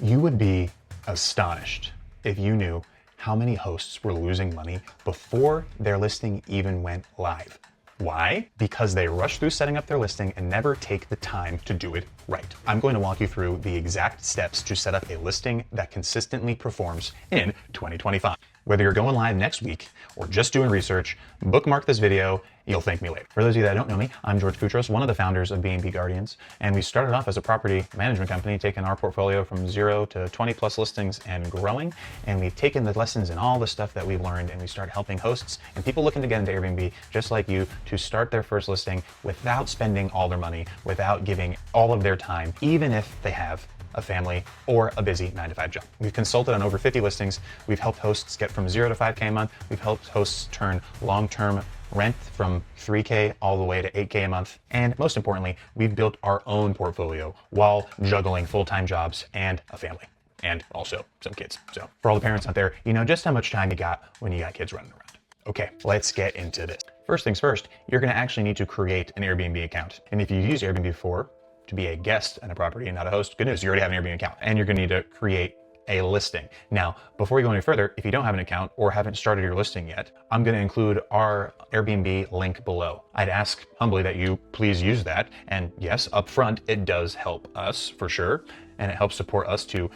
You would be astonished if you knew how many hosts were losing money before their listing even went live. Why? Because they rush through setting up their listing and never take the time to do it right. I'm going to walk you through the exact steps to set up a listing that consistently performs in 2025. Whether you're going live next week or just doing research, bookmark this video. You'll thank me later. For those of you that don't know me, I'm George Koutros, one of the founders of B&B Guardians, and we started off as a property management company, taking our portfolio from 0 to 20 plus listings and growing. And we've taken the lessons and all the stuff that we've learned, and we started helping hosts and people looking to get into Airbnb, just like you, to start their first listing without spending all their money, without giving all of their time, even if they have a family or a busy 9-to-5 job. We've consulted on over 50 listings. We've helped hosts get from 0 to 5K a month. We've helped hosts turn long-term rent from 3K all the way to 8K a month. And most importantly, we've built our own portfolio while juggling full-time jobs and a family, and also some kids. So for all the parents out there, you know just how much time you got when you got kids running around. Okay, let's get into this. First things first, you're gonna actually need to create an Airbnb account. And if you've used Airbnb before, to be a guest in a property and not a host, good news, you already have an Airbnb account, and you're gonna need to create a listing. Now, before we go any further, if you don't have an account or haven't started your listing yet, I'm gonna include our Airbnb link below. I'd ask humbly that you please use that. And yes, upfront, it does help us for sure. And it helps support us to,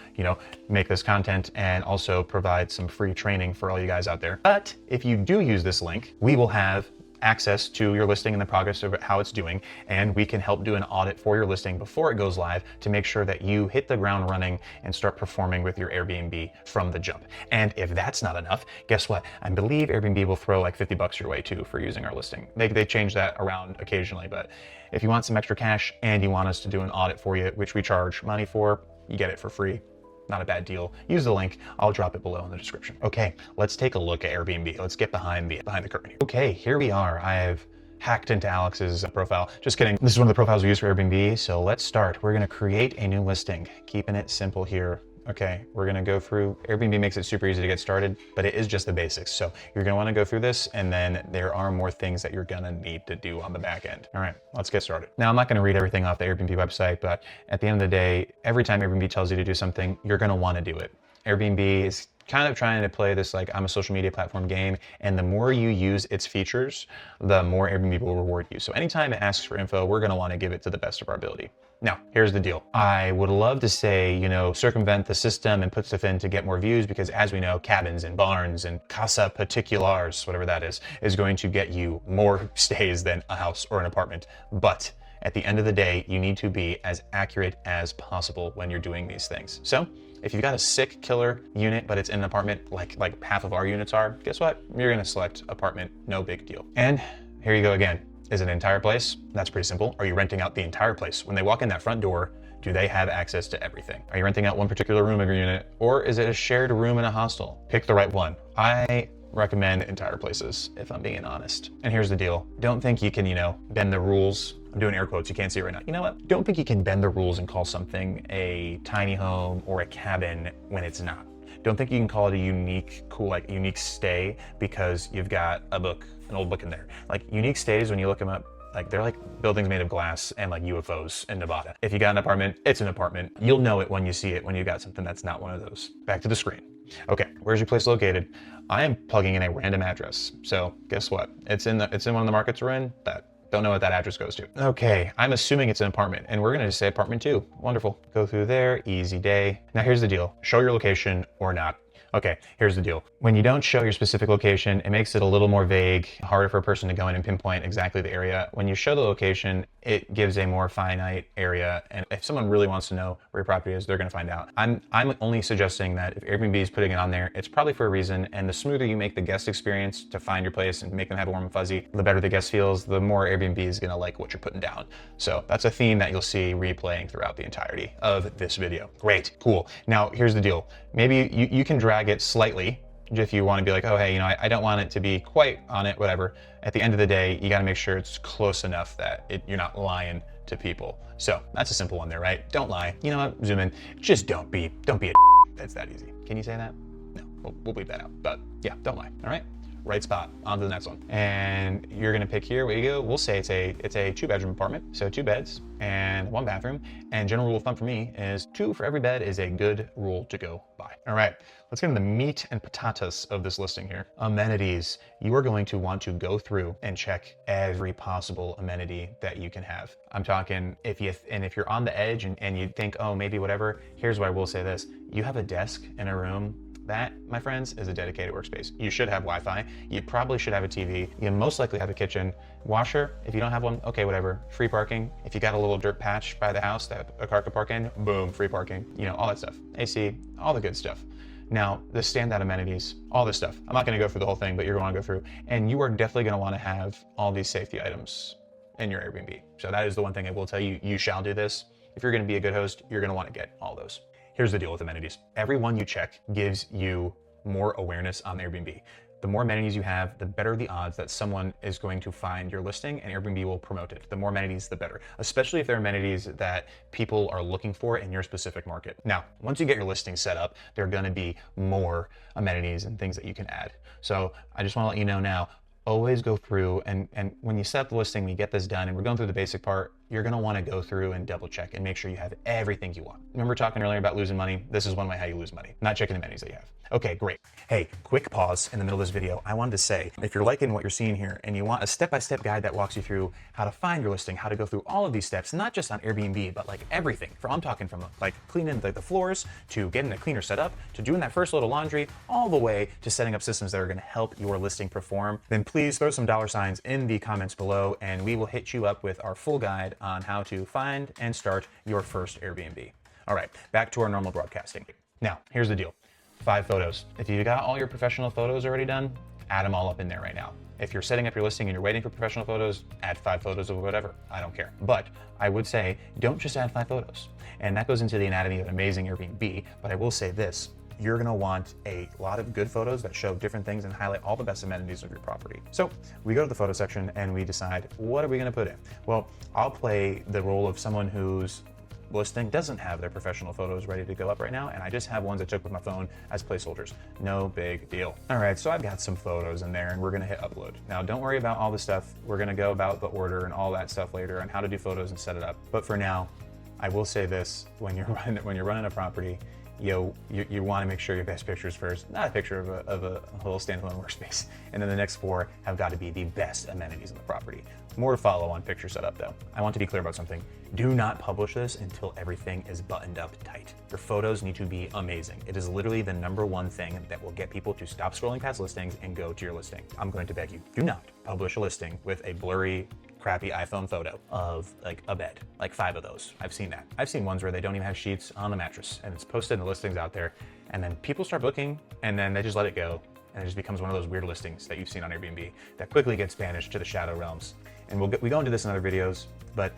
make this content and also provide some free training for all you guys out there. But if you do use this link, we will have access to your listing and the progress of how it's doing, and we can help do an audit for your listing before it goes live to make sure that you hit the ground running and start performing with your Airbnb from the jump. And if that's not enough, guess what? I believe Airbnb will throw like 50 bucks your way too for using our listing. They change that around occasionally, but if you want some extra cash and you want us to do an audit for you, which we charge money for, you get it for free. Not a bad deal. Use the link. I'll drop it below in the description. Okay, let's take a look at Airbnb. Let's get behind the curtain here. Okay, here we are. I have hacked into Alex's profile. Just kidding. This is one of the profiles we use for Airbnb. So let's start. We're gonna create a new listing, keeping it simple here. Okay, we're gonna go through, Airbnb makes it super easy to get started, but it is just the basics. So you're gonna wanna go through this, and then there are more things that you're gonna need to do on the back end. All right, let's get started. Now, I'm not gonna read everything off the Airbnb website, but at the end of the day, every time Airbnb tells you to do something, you're gonna wanna do it. Airbnb is kind of trying to play this like I'm a social media platform game, and the more you use its features, the more Airbnb will reward you. So anytime it asks for info, we're gonna wanna give it to the best of our ability. Now, here's the deal. I would love to say, circumvent the system and put stuff in to get more views, because as we know, cabins and barns and casa particulars, whatever that is going to get you more stays than a house or an apartment. But at the end of the day, you need to be as accurate as possible when you're doing these things. So if you've got a sick killer unit, but it's in an apartment like half of our units are, guess what? You're gonna select apartment, no big deal. And here you go again. Is it an entire place? That's pretty simple. Are you renting out the entire place? When they walk in that front door, do they have access to everything? Are you renting out one particular room of your unit, or is it a shared room in a hostel? Pick the right one. I recommend entire places, if I'm being honest. And here's the deal. Don't think you can, bend the rules. I'm doing air quotes, you can't see it right now. You know what? Don't think you can bend the rules and call something a tiny home or a cabin when it's not. Don't think you can call it a unique, cool, unique stay because you've got an old book in there. Like unique stays, when you look them up, they're like buildings made of glass and like UFOs in Nevada. If you got an apartment, it's an apartment. You'll know it when you see it, when you got something that's not one of those. Back to the screen. Okay, where's your place located? I am plugging in a random address. So guess what? It's in one of the markets we're in. Don't know what that address goes to. Okay, I'm assuming it's an apartment, and we're gonna just say apartment 2. Wonderful. Go through there, easy day. Now here's the deal. Show your location or not. Okay, here's the deal. When you don't show your specific location, it makes it a little more vague, harder for a person to go in and pinpoint exactly the area. When you show the location, it gives a more finite area. And if someone really wants to know where your property is, they're gonna find out. I'm only suggesting that if Airbnb is putting it on there, it's probably for a reason. And the smoother you make the guest experience to find your place and make them have warm and fuzzy, the better the guest feels, the more Airbnb is gonna like what you're putting down. So that's a theme that you'll see replaying throughout the entirety of this video. Great, cool. Now here's the deal. Maybe you can drag it slightly if you want to be like, oh, hey, I don't want it to be quite on it, whatever. At the end of the day, you got to make sure it's close enough that you're not lying to people. So that's a simple one there, right? Don't lie. You know what? Zoom in. Just don't be a That's that easy. Can you say that? No, we'll bleep that out. But yeah, don't lie. All right. right spot. On to the next one. And you're gonna pick here, where you go. We'll say it's a 2-bedroom apartment. So 2 beds and 1 bathroom. And general rule of thumb for me is 2 for every bed is a good rule to go by. All right, let's get into the meat and potatoes of this listing here. Amenities. You are going to want to go through and check every possible amenity that you can have. I'm talking if you're on the edge and you think, oh, maybe whatever, here's why I will say this. You have a desk in a room. That, my friends, is a dedicated workspace. You should have Wi-Fi. You probably should have a TV. You most likely have a kitchen. Washer, if you don't have one, okay, whatever. Free parking. If you got a little dirt patch by the house that a car could park in, boom, free parking. You know, all that stuff. AC, all the good stuff. Now, the standout amenities, all this stuff. I'm not gonna go through the whole thing, but you're gonna go through. And you are definitely gonna wanna have all these safety items in your Airbnb. So that is the one thing I will tell you, you shall do this. If you're gonna be a good host, you're gonna wanna get all those. Here's the deal with amenities. Every one you check gives you more awareness on Airbnb. The more amenities you have, the better the odds that someone is going to find your listing and Airbnb will promote it. The more amenities, the better, especially if they're amenities that people are looking for in your specific market. Now, once you get your listing set up, there are gonna be more amenities and things that you can add. So I just wanna let you know now, always go through and when you set up the listing, we get this done and we're going through the basic part, you're gonna wanna go through and double check and make sure you have everything you want. Remember talking earlier about losing money? This is one way how you lose money, not checking the amenities that you have. Okay, great. Hey, quick pause in the middle of this video. I wanted to say, if you're liking what you're seeing here and you want a step-by-step guide that walks you through how to find your listing, how to go through all of these steps, not just on Airbnb, but like everything. I'm talking from like cleaning the floors, to getting a cleaner set up, to doing that first little laundry, all the way to setting up systems that are gonna help your listing perform, then please throw some $ in the comments below and we will hit you up with our full guide on how to find and start your first Airbnb. All right, back to our normal broadcasting. Now, here's the deal. 5 photos. If you got all your professional photos already done, add them all up in there right now. If you're setting up your listing and you're waiting for professional photos, add 5 photos of whatever, I don't care. But I would say, don't just add 5 photos. And that goes into the anatomy of an amazing Airbnb, but I will say this, you're gonna want a lot of good photos that show different things and highlight all the best amenities of your property. So we go to the photo section and we decide, what are we gonna put in? Well, I'll play the role of someone who's listing doesn't have their professional photos ready to go up right now, and I just have ones I took with my phone as placeholders. No big deal. All right, so I've got some photos in there and we're gonna hit upload. Now don't worry about all the stuff. We're gonna go about the order and all that stuff later and how to do photos and set it up. But for now, I will say this, when you're running a property, you want to make sure your best pictures first, not a picture of a whole standalone workspace. And then the next 4 have got to be the best amenities in the property. More to follow on picture setup though. I want to be clear about something. Do not publish this until everything is buttoned up tight. Your photos need to be amazing. It is literally the #1 thing that will get people to stop scrolling past listings and go to your listing. I'm going to beg you, do not publish a listing with a blurry, crappy iPhone photo of like a bed, like 5 of those. I've seen that. I've seen ones where they don't even have sheets on the mattress and it's posted in the listings out there. And then people start booking and then they just let it go. And it just becomes one of those weird listings that you've seen on Airbnb that quickly gets banished to the shadow realms. And we go into this in other videos, but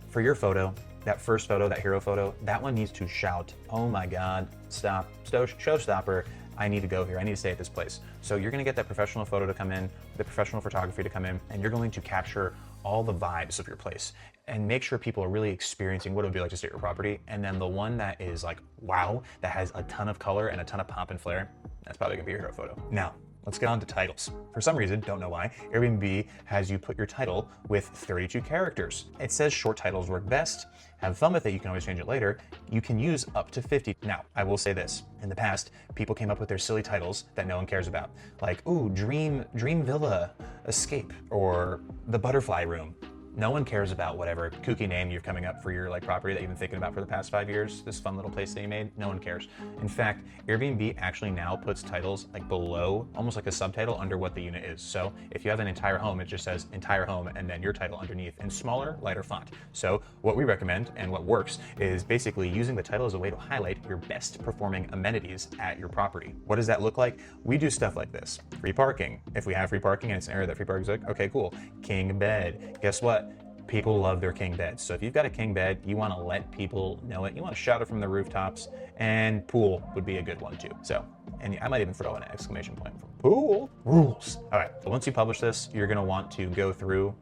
for your photo, that first photo, that hero photo, that one needs to shout, oh my God, stop, showstopper, I need to go here, I need to stay at this place. So you're gonna get that professional photo to come in, the professional photography to come in, and you're going to capture all the vibes of your place and make sure people are really experiencing what it would be like to stay at your property. And then the one that is like, wow, that has a ton of color and a ton of pomp and flair, that's probably gonna be your hero photo. Now, let's get on to titles. For some reason, don't know why, Airbnb has you put your title with 32 characters. It says short titles work best. Have fun with it, you can always change it later. You can use up to 50. Now, I will say this, in the past, people came up with their silly titles that no one cares about. Like, ooh, dream villa, escape, or the butterfly room. No one cares about whatever kooky name you're coming up for your like property that you've been thinking about for the past 5 years, this fun little place that you made, no one cares. In fact, Airbnb actually now puts titles like below, almost like a subtitle under what the unit is. So if you have an entire home, it just says entire home and then your title underneath in smaller, lighter font. So what we recommend and what works is basically using the title as a way to highlight your best performing amenities at your property. What does that look like? We do stuff like this. Free parking. If we have free parking and it's an area that free parking is like, okay, cool. King bed. Guess what? People love their king beds. So if you've got a king bed, you want to let people know it. You want to shout it from the rooftops, and pool would be a good one too. So, and I might even throw an exclamation point from pool rules. All right, so once you publish this, you're going to want to go through,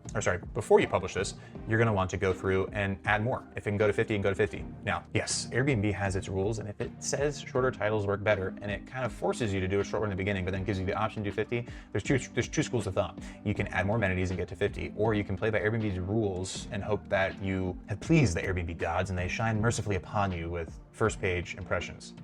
before you publish this, you're going to want to go through and add more. If it can go to 50, you can go to 50. Now, yes, Airbnb has its rules, and if it says shorter titles work better, and it kind of forces you to do a short one in the beginning, but then gives you the option to do 50, there's two schools of thought. You can add more amenities and get to 50, or you can play by Airbnb's rules and hope that you have pleased the Airbnb gods and they shine mercifully upon you with first page impressions.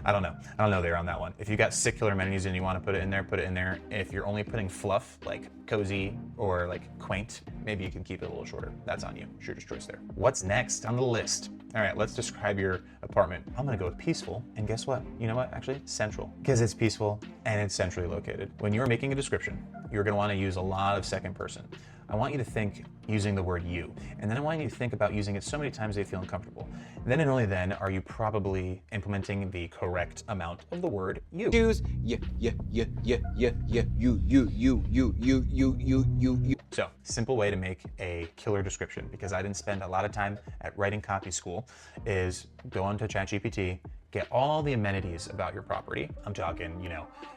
I don't know there on that one. If you got sick killer amenities and you want to put it in there, put it in there. If you're only putting fluff, like cozy or like quaint, maybe you can keep it a little shorter. That's on you. Shooter's choice there. What's next on the list? All right, let's describe your apartment. I'm gonna go with peaceful, and guess what? You know what, actually, central. Because it's peaceful and it's centrally located. When you're making a description, you're gonna wanna use a lot of second person. I want you to think using the word you, and then I want you to think about using it so many times they feel uncomfortable. Then and only then are you probably implementing the correct amount of the word you. Choose you. So, simple way to make a killer description, because I didn't spend a lot of time at writing copy school, is go onto ChatGPT, get all the amenities about your property. I'm talking,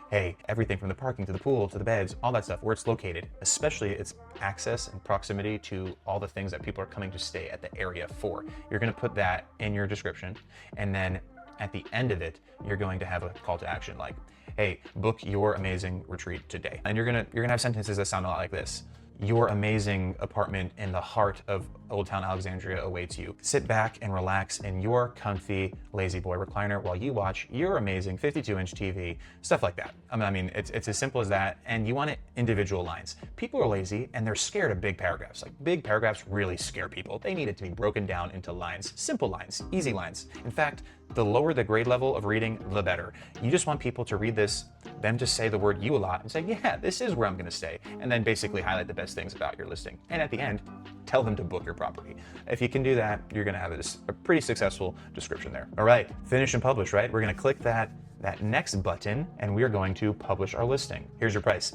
hey, everything from the parking to the pool to the beds, all that stuff, where it's located, especially its access and proximity to all the things that people are coming to stay at the area for. You're gonna put that in your description, and then at the end of it, you're going to have a call to action like, hey, book your amazing retreat today. And you're gonna have sentences that sound a lot like this. Your amazing apartment in the heart of Old Town Alexandria awaits you. Sit back and relax in your comfy lazy boy recliner while you watch your amazing 52-inch TV, stuff like that. I mean, it's as simple as that, and you want it individual lines. People are lazy and they're scared of big paragraphs. Like, big paragraphs really scare people. They need it to be broken down into lines, simple lines, easy lines. In fact, the lower the grade level of reading, the better. You just want people to read this, them to say the word you a lot and say, yeah, this is where I'm gonna stay. And then basically highlight the best things about your listing. And at the end, tell them to book your property. If you can do that, you're gonna have a pretty successful description there. All right, finish and publish, right? We're gonna click that next button and we're going to publish our listing. Here's your price.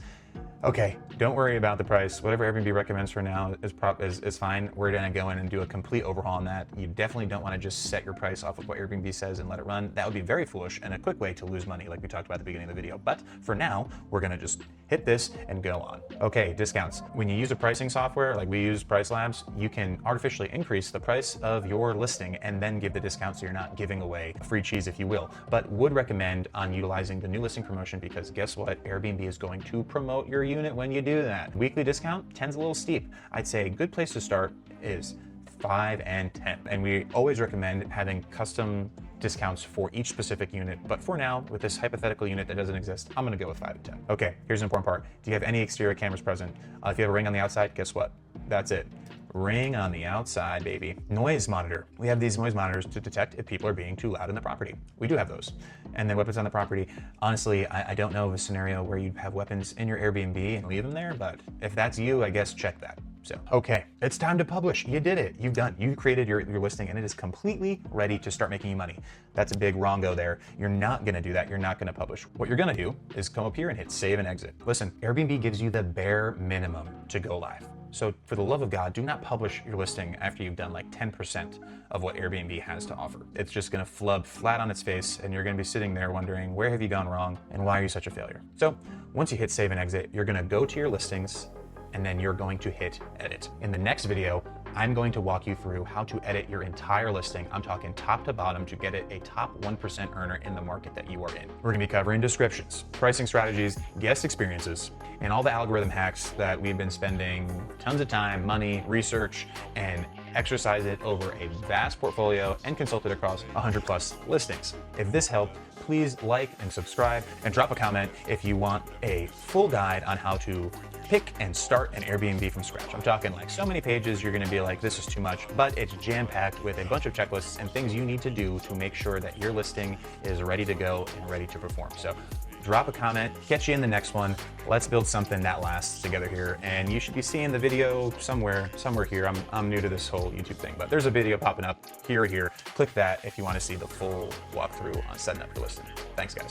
Okay, don't worry about the price. Whatever Airbnb recommends for now is fine. We're gonna go in and do a complete overhaul on that. You definitely don't wanna just set your price off of what Airbnb says and let it run. That would be very foolish and a quick way to lose money, like we talked about at the beginning of the video. But for now, we're gonna just hit this and go on. Okay, discounts. When you use a pricing software, like we use Price Labs, you can artificially increase the price of your listing and then give the discount so you're not giving away free cheese, if you will. But would recommend on utilizing the new listing promotion, because guess what? Airbnb is going to promote your unit when you do that. Weekly discount, 10's a little steep. I'd say a good place to start is 5 and 10. And we always recommend having custom discounts for each specific unit. But for now, with this hypothetical unit that doesn't exist, I'm gonna go with 5 and 10. Okay, here's an important part. Do you have any exterior cameras present? If you have a ring on the outside, guess what? That's it. Ring on the outside, baby. Noise monitor. We have these noise monitors to detect if people are being too loud in the property. We do have those. And then weapons on the property. Honestly, I don't know of a scenario where you'd have weapons in your Airbnb and leave them there, but if that's you, I guess check that. So, okay, it's time to publish. You did it. You created your listing and it is completely ready to start making you money. That's a big wrong-go there. You're not gonna do that. You're not gonna publish. What you're gonna do is come up here and hit save and exit. Listen, Airbnb gives you the bare minimum to go live. So for the love of God, do not publish your listing after you've done like 10% of what Airbnb has to offer. It's just gonna flub flat on its face and you're gonna be sitting there wondering, where have you gone wrong and why are you such a failure? So once you hit save and exit, you're gonna go to your listings and then you're going to hit edit. In the next video, I'm going to walk you through how to edit your entire listing. I'm talking top to bottom to get it a top 1% earner in the market that you are in. We're gonna be covering descriptions, pricing strategies, guest experiences, and all the algorithm hacks that we've been spending tons of time, money, research, and exercise it over a vast portfolio and consult it across 100+ listings. If this helped, please like and subscribe and drop a comment if you want a full guide on how to pick and start an Airbnb from scratch. I'm talking like so many pages, you're gonna be like, this is too much, but it's jam-packed with a bunch of checklists and things you need to do to make sure that your listing is ready to go and ready to perform. So drop a comment, catch you in the next one. Let's build something that lasts together here. And you should be seeing the video somewhere here. I'm new to this whole YouTube thing, but there's a video popping up here or here. Click that if you want to see the full walkthrough on setting up your listing. Thanks, guys.